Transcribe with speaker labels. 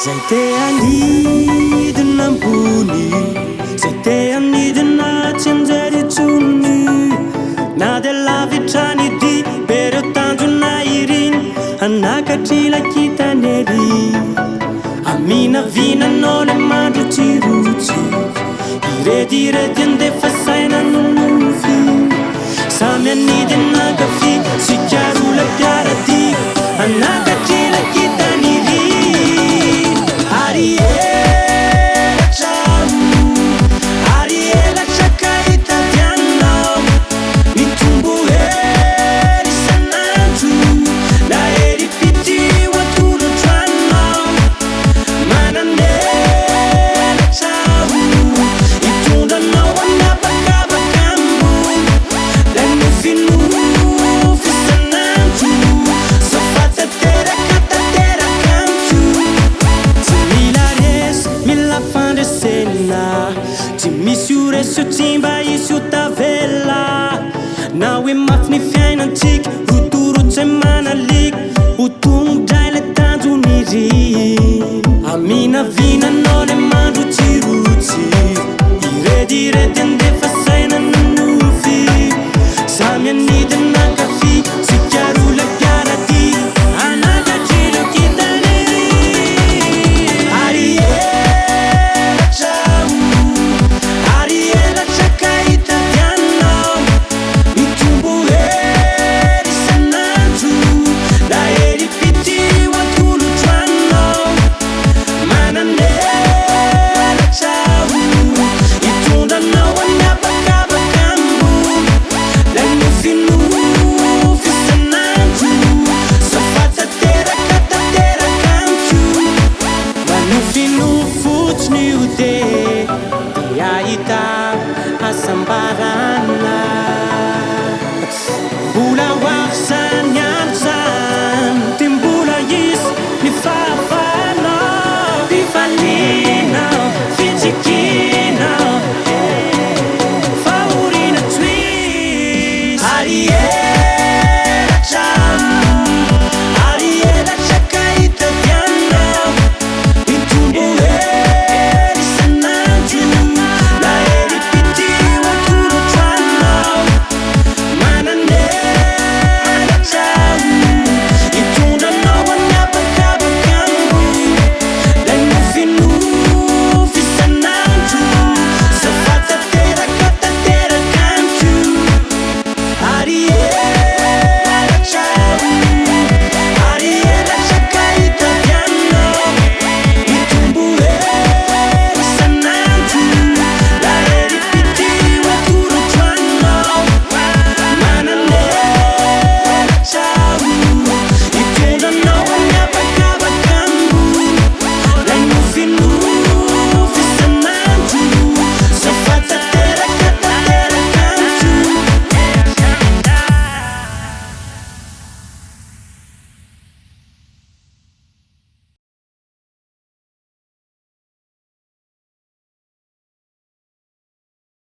Speaker 1: Zay te anidina ambony, zay te anidina tsy anjary-tsony. Na dia lavitra ny dibe reo tanjona iriny, anakatrilay kitany ery. Aminavinanao le mandro tsirotsy, irediredy andefa saina nonofy. Samy anidy anankafy, sikarola mpiarady, anakatrilay kitany ery. Ary elatra, ary elatra ka hitadianao, mitombo hery isan'andro, na hery pity ho atolotrano. Mananelatra hitondranao anabakabaka ambony, lay nofinofy isan'andro, safa tanteraka amiko. Tsy mila resy, mila fandresena, tsy misy io resy io tsy mba hisy io tavela. Na hoe mafy ny fiainantsika, rotorotsy manaliky, ho tongodray le tanjony ry. Aminavinanao le mandro tsirotsy, irediredy andefa saina nonofy. Samy anidy anankafy, sikarola mpiarady, anakatrilay kitany ery. Ary elatra, ary elatra ka hitadianao, mitombo hery isan'andro, na hery pity ho atolotrano. Mananelatra hitondranao anabakabaka ambony, lay nofinofy isan'andro, safa tanteraka amiko. Manofinofy fotsiny io dia ahita hasambarana. Mbola ho avy zany andro zany, dia mbola hisy ny fahafahanao, fifalianao, fitsikinao, fahoriana tsy misy. Ary